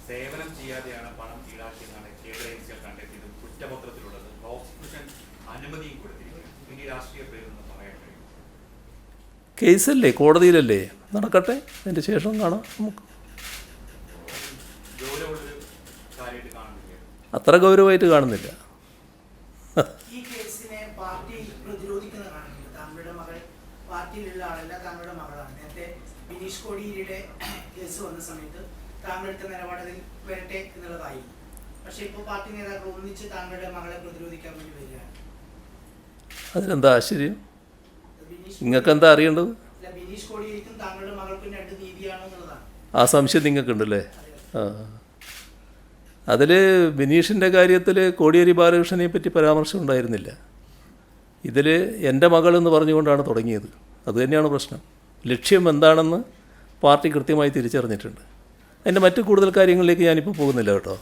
സേവനം ചെയ്യാതെയാണ് പണം ഈടാക്കിയെന്നാണ് കേന്ദ്ര ഏജൻസികൾ കണ്ടെത്തിയത് കുറ്റപത്രത്തിലുള്ളത്. പ്രോസിക്യൂഷൻ അനുമതിയും കൊടുത്തിരിക്കുന്നത്. ഇനി രാഷ്ട്രീയ പേരൊന്നും പറയാൻ കഴിയും. കേസല്ലേ, കോടതിയിലല്ലേ, നടക്കട്ടെ, അതിൻ്റെ ശേഷം കാണാം. നമുക്ക് ഗൗരവമുള്ളൊരു കാര്യമായിട്ട് കാണുന്നില്ല. അത്ര ഗൗരവമായിട്ട് കാണുന്നില്ല. ഈ കേസിനെ പാർട്ടി പ്രതിരോധിക്കുന്ന കാണുന്നില്ല. താങ്കളുടെ മകൾ പാർട്ടിയിലുള്ള ആളല്ല, താങ്കളുടെ മകളാണ്. നേരത്തെ ബിനീഷ് കോടിയേരിയുടെ കേസ് വന്ന സമയത്ത് താങ്കളുടെ നിലപാടിൽ വരട്ടെ എന്നുള്ളതായിരുന്നു. പക്ഷെ ഇപ്പോൾ പാർട്ടി നേതാക്കൾ ഒന്നിച്ച് താങ്കളുടെ മകളെ പ്രതിരോധിക്കാൻ വേണ്ടി വരികയാണ്. അതിനെന്താ ആശ്ചര്യം? നിങ്ങൾക്ക് എന്താ അറിയേണ്ടത്? ബിനീഷ് കോടിയേരിക്കും താങ്കളുടെ മകൾക്കും രണ്ട് നീതിയാണോ എന്നുള്ളതാണ് ആ സംശയം നിങ്ങൾക്കുണ്ടല്ലേ? അതിൽ ബിനീഷിൻ്റെ കാര്യത്തിൽ കോടിയേരി ബാലകൃഷ്ണനെ പറ്റി പരാമർശം ഉണ്ടായിരുന്നില്ല. ഇതിൽ എൻ്റെ മകളെന്ന് പറഞ്ഞുകൊണ്ടാണ് തുടങ്ങിയത്. അതുതന്നെയാണ് പ്രശ്നം. ലക്ഷ്യം എന്താണെന്ന് പാർട്ടി കൃത്യമായി തിരിച്ചറിഞ്ഞിട്ടുണ്ട്. അതിൻ്റെ മറ്റു കൂടുതൽ കാര്യങ്ങളിലേക്ക് ഞാനിപ്പോൾ പോകുന്നില്ല കേട്ടോ.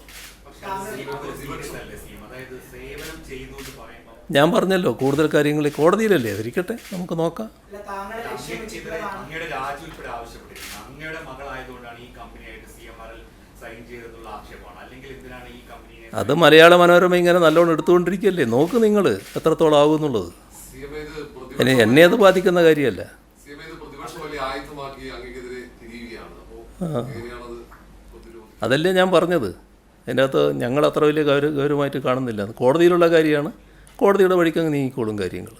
ഞാൻ പറഞ്ഞല്ലോ, കൂടുതൽ കാര്യങ്ങൾ കോടതിയിലല്ലേ, അതിരിക്കട്ടെ, നമുക്ക് നോക്കാം. അത് മലയാള മനോരമ ഇങ്ങനെ നല്ലോണം എടുത്തുകൊണ്ടിരിക്കുകയല്ലേ, നോക്ക് നിങ്ങൾ എത്രത്തോളം ആകും എന്നുള്ളത്. എന്നെ അത് ബാധിക്കുന്ന കാര്യമല്ല. അതല്ലേ ഞാൻ പറഞ്ഞത്. അതിൻ്റെ അകത്ത് ഞങ്ങൾ അത്ര വലിയ ഗൗരവമായിട്ട് കാണുന്നില്ല. കോടതിയിലുള്ള കാര്യമാണ്, കോടതിയുടെ വഴിക്കങ്ങ് നീങ്ങിക്കോളും കാര്യങ്ങൾ.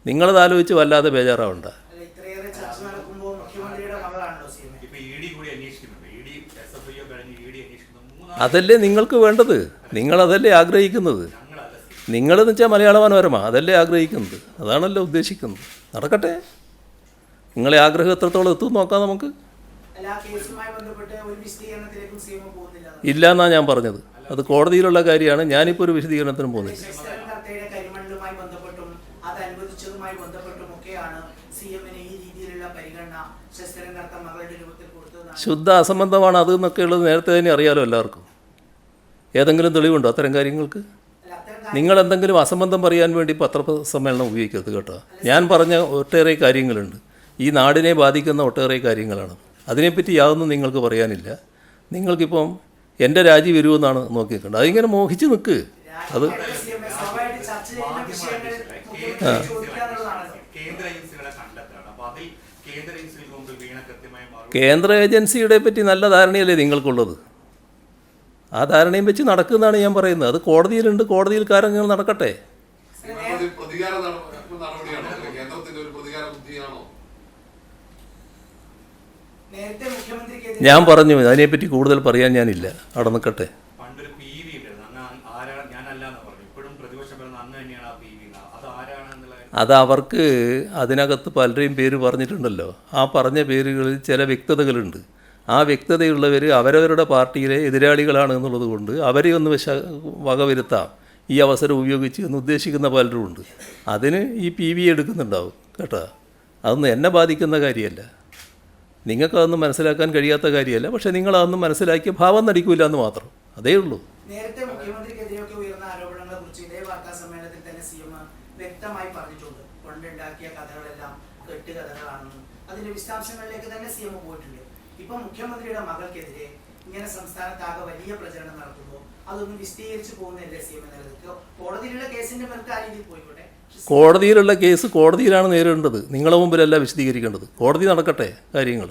നിങ്ങളത് ആലോചിച്ച് വല്ലാതെ ബേജാറാവണ്ട. അതല്ലേ നിങ്ങൾക്ക് വേണ്ടത്, നിങ്ങളതല്ലേ ആഗ്രഹിക്കുന്നത്. നിങ്ങളെന്ന് വെച്ചാൽ മലയാള മനോരമ അതല്ലേ ആഗ്രഹിക്കുന്നത്, അതാണല്ലോ ഉദ്ദേശിക്കുന്നത്. നടക്കട്ടെ, നിങ്ങളെ ആഗ്രഹം എത്രത്തോളം എത്തും നോക്കാം നമുക്ക്. ഇല്ല എന്നാണ് ഞാൻ പറഞ്ഞത്. അത് കോടതിയിലുള്ള കാര്യമാണ്. ഞാനിപ്പോൾ ഒരു വിശദീകരണത്തിനും പോകുന്നില്ല. ശുദ്ധ അസംബന്ധമാണ് അത് എന്നൊക്കെ ഉള്ളത് നേരത്തെ തന്നെ അറിയാലോ എല്ലാവർക്കും. ഏതെങ്കിലും തെളിവുണ്ടോ അത്തരം കാര്യങ്ങൾക്ക്? നിങ്ങൾ എന്തെങ്കിലും അസംബന്ധം പറയാൻ വേണ്ടി പത്രസമ്മേളനം ഉപയോഗിക്കരുത് കേട്ടോ. ഞാൻ പറഞ്ഞ ഒട്ടേറെ കാര്യങ്ങളുണ്ട്, ഈ നാടിനെ ബാധിക്കുന്ന ഒട്ടേറെ കാര്യങ്ങളാണ്. അതിനെപ്പറ്റി യാതൊന്നും നിങ്ങൾക്ക് പറയാനില്ല. നിങ്ങൾക്കിപ്പം എൻ്റെ രാജി വരുമെന്നാണ് നോക്കിയിട്ടുണ്ട്. അതിങ്ങനെ മോഹിച്ച് നിൽക്ക്. അത് കേന്ദ്ര ഏജൻസിയുടെ പറ്റി നല്ല ധാരണയല്ലേ നിങ്ങൾക്കുള്ളത്. ആ ധാരണയും വെച്ച് നടക്കുന്നതാണ് ഞാൻ പറയുന്നത്. അത് കോടതിയിലുണ്ട്, കോടതിയിൽ കാര്യങ്ങൾ നടക്കട്ടെ. ഞാൻ പറഞ്ഞു അതിനെപ്പറ്റി കൂടുതൽ പറയാൻ ഞാനില്ല, അവിടെ നിൽക്കട്ടെ. അത് അവർക്ക് അതിനകത്ത് പലരെയും പേര് പറഞ്ഞിട്ടുണ്ടല്ലോ. ആ പറഞ്ഞ പേരുകളിൽ ചില വ്യക്തതകളുണ്ട്. ആ വ്യക്തതയുള്ളവർ അവരവരുടെ പാർട്ടിയിലെ എതിരാളികളാണ് എന്നുള്ളത് കൊണ്ട് അവരെ ഒന്ന് വകവരുത്താം ഈ അവസരം ഉപയോഗിച്ച് എന്ന് ഉദ്ദേശിക്കുന്ന പലരുമുണ്ട്. അതിന് ഈ PV എടുക്കുന്നുണ്ടാവും കേട്ടോ. അതൊന്നും എന്നെ ബാധിക്കുന്ന കാര്യമല്ല, നിങ്ങൾക്കതൊന്നും മനസ്സിലാക്കാൻ കഴിയാത്ത കാര്യമല്ല. പക്ഷേ നിങ്ങളതൊന്നും മനസ്സിലാക്കിയ ഭാവം നടിക്കില്ല എന്ന് മാത്രം, അതേ ഉള്ളൂ. നേരത്തെ മുഖ്യമന്ത്രിക്കെതിരെയൊക്കെ ഉയർന്ന ആരോപണങ്ങളെ കുറിച്ച് ഇതേ വാർത്താ സമ്മേളനത്തിൽ തന്നെ CM വ്യക്തമായി പറഞ്ഞിട്ടുണ്ട്. കൊണ്ടുണ്ടാക്കിയ കഥകളെല്ലാം കെട്ടുകഥകളാണെന്നും അതിന്റെ വിശദാംശങ്ങളിലേക്ക് തന്നെ CM പോയിട്ടുണ്ട്. ഇപ്പൊ മുഖ്യമന്ത്രിയുടെ മകൾക്കെതിരെ ഇങ്ങനെ സംസ്ഥാനത്താകെ വലിയ പ്രചരണം നടത്തുമ്പോൾ അതൊന്നും വിശദീകരിച്ച് പോകുന്നില്ലേ CM എന്നുള്ളത്? കോടതിയിലുള്ള കേസിന്റെ പേർക്ക് ആ രീതിയിൽ പോയിക്കോട്ടെ. കോടതിയിലുള്ള കേസ് കോടതിയിലാണ് നേരിടേണ്ടത്, നിങ്ങളുടെ മുമ്പിലല്ല വിശദീകരിക്കേണ്ടത്. കോടതി നടക്കട്ടെ കാര്യങ്ങൾ.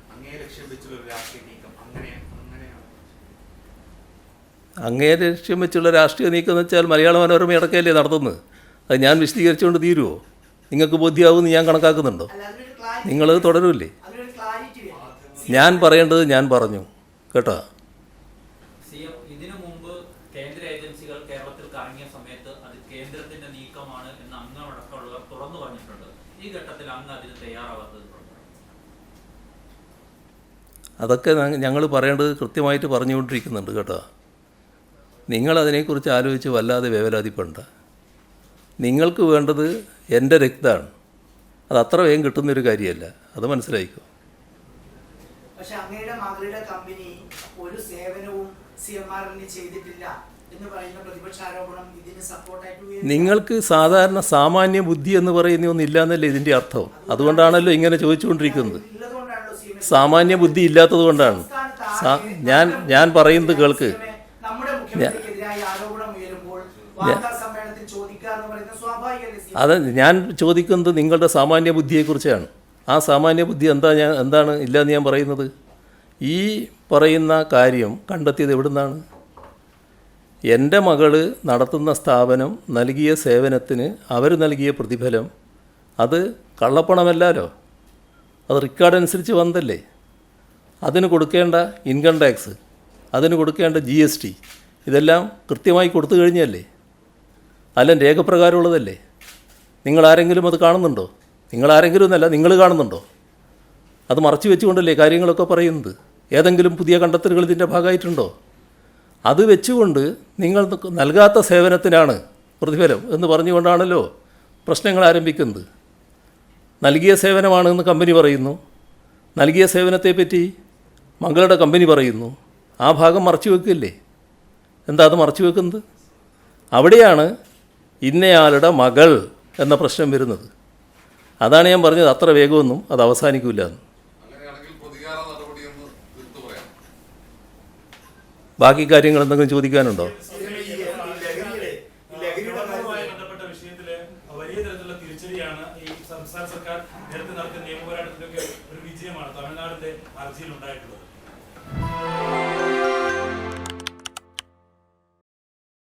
അങ്ങേ ലക്ഷ്യം വെച്ചുള്ള രാഷ്ട്രീയ നീക്കം എന്ന് വെച്ചാൽ മലയാള മനോരമ ഇടയ്ക്കല്ലേ നടത്തുന്നത്. അത് ഞാൻ വിശദീകരിച്ചുകൊണ്ട് തീരുമോ? നിങ്ങൾക്ക് ബോധ്യമാവുമെന്ന് ഞാൻ കണക്കാക്കുന്നുണ്ടോ? നിങ്ങളത് തുടരുമില്ലേ? ഞാൻ പറയേണ്ടത് ഞാൻ പറഞ്ഞു കേട്ടോ. ഇതിനു മുമ്പ് കേന്ദ്ര ഏജൻസികൾ കേരളത്തിൽ കറങ്ങിയ സമയത്ത് അത് കേന്ദ്രത്തിന്റെ നീക്കമാണ് എന്ന് അങ്ങടക്കമുള്ളവർ തുറന്നു പറഞ്ഞിട്ടുണ്ട്. ഈ ഘട്ടത്തിൽ അങ്ങ് അതിന് തയ്യാറാവാത്തത് അതൊക്കെ ഞങ്ങൾ പറയേണ്ടത് കൃത്യമായിട്ട് പറഞ്ഞുകൊണ്ടിരിക്കുന്നുണ്ട് കേട്ടോ. നിങ്ങളതിനെക്കുറിച്ച് ആലോചിച്ച് വല്ലാതെ വേവലാതിപ്പെടണ്ട. നിങ്ങൾക്ക് വേണ്ടത് എൻ്റെ രക്തമാണ്. അത് അത്ര വേഗം കിട്ടുന്നൊരു കാര്യമല്ല, അത് മനസ്സിലായിക്കോ. പക്ഷെ അങ്ങയുടെ മകളുടെ കമ്പനി ഒരു സേവനവും CMRന് ചെയ്തിട്ടില്ല എന്ന് പറയുന്ന പ്രതിപക്ഷ ആരോപണം ഇതിന് സപ്പോർട്ടായിട്ട് നിങ്ങൾക്ക് സാധാരണ സാമാന്യ ബുദ്ധി എന്ന് പറയുന്ന ഒന്നില്ല എന്നല്ലേ ഇതിൻ്റെ അർത്ഥം. അതുകൊണ്ടാണല്ലോ ഇങ്ങനെ ചോദിച്ചുകൊണ്ടിരിക്കുന്നത്. സാമാന്യ ബുദ്ധി ഇല്ലാത്തത് കൊണ്ടാണ്. ഞാൻ പറയുന്നത് കേൾക്ക്. നമ്മുടെ മുഖ്യമന്ത്രിക്കെതിരായി ആരോപണം ഉയരുമ്പോൾ വാർത്താ സമ്മേളനത്തിൽ ചോദിക്കുക എന്ന് പറയുന്നത് സ്വാഭാവികമല്ലേ? അത് ഞാൻ ചോദിക്കുന്നത് നിങ്ങളുടെ സാമാന്യ ബുദ്ധിയെക്കുറിച്ചാണ്. ആ സാമാന്യ ബുദ്ധി എന്താണ് ഇല്ലയെന്ന് ഞാൻ പറയുന്നത്. ഈ പറയുന്ന കാര്യം കണ്ടെത്തിയത് എവിടുന്നാണ്? എൻ്റെ മകള് നടത്തുന്ന സ്ഥാപനം നൽകിയ സേവനത്തിന് അവർ നൽകിയ പ്രതിഫലം അത് കള്ളപ്പണമല്ലല്ലോ, അത് റെക്കോർഡ് അനുസരിച്ച് വന്നതല്ലേ. അതിന് കൊടുക്കേണ്ട ഇൻകം ടാക്സ്, അതിന് കൊടുക്കേണ്ട GST ഇതെല്ലാം കൃത്യമായി കൊടുത്തു കഴിഞ്ഞല്ലേ, അല്ല രേഖപ്രകാരമുള്ളതല്ലേ. നിങ്ങളാരെങ്കിലും അത് കാണുന്നുണ്ടോ? നിങ്ങളാരെങ്കിലും എന്നല്ല, നിങ്ങൾ കാണുന്നുണ്ടോ? അത് മറച്ചു വെച്ചുകൊണ്ടല്ലേ കാര്യങ്ങളൊക്കെ പറയുന്നത്. ഏതെങ്കിലും പുതിയ കണ്ടെത്തലുകൾ ഇതിൻ്റെ ഭാഗമായിട്ടുണ്ടോ? അത് വെച്ചുകൊണ്ട് നിങ്ങൾ നൽകാത്ത സേവനത്തിനാണ് പ്രതിഫലം എന്ന് പറഞ്ഞുകൊണ്ടാണല്ലോ പ്രശ്നങ്ങൾ ആരംഭിക്കുന്നത്. നൽകിയ സേവനമാണെന്ന് കമ്പനി പറയുന്നു, നൽകിയ സേവനത്തെപ്പറ്റി മകളുടെ കമ്പനി പറയുന്നു. ആ ഭാഗം മറച്ചു വെക്കില്ലേ? എന്താ അത് മറച്ചു വെക്കുന്നത്? അവിടെയാണ് ഇന്നയാളുടെ മകൾ എന്ന പ്രശ്നം വരുന്നത്. അതാണ് ഞാൻ പറഞ്ഞത്, അത്ര വേഗമൊന്നും അത് അവസാനിക്കില്ല എന്ന്. ബാക്കി കാര്യങ്ങൾ എന്തെങ്കിലും ചോദിക്കാനുണ്ടോ? വലിയ തരത്തിലുള്ള തിരിച്ചടിയാണ് ഈ സംസ്ഥാന സർക്കാർ നേരത്തെ നടത്തിയ നിയമപോരാട്ടത്തിലൊക്കെ ഒരു വിജയമാണ് തമിഴ്നാടിന്റെ ഹർജിയിൽ ഉണ്ടായിട്ടുള്ളത്.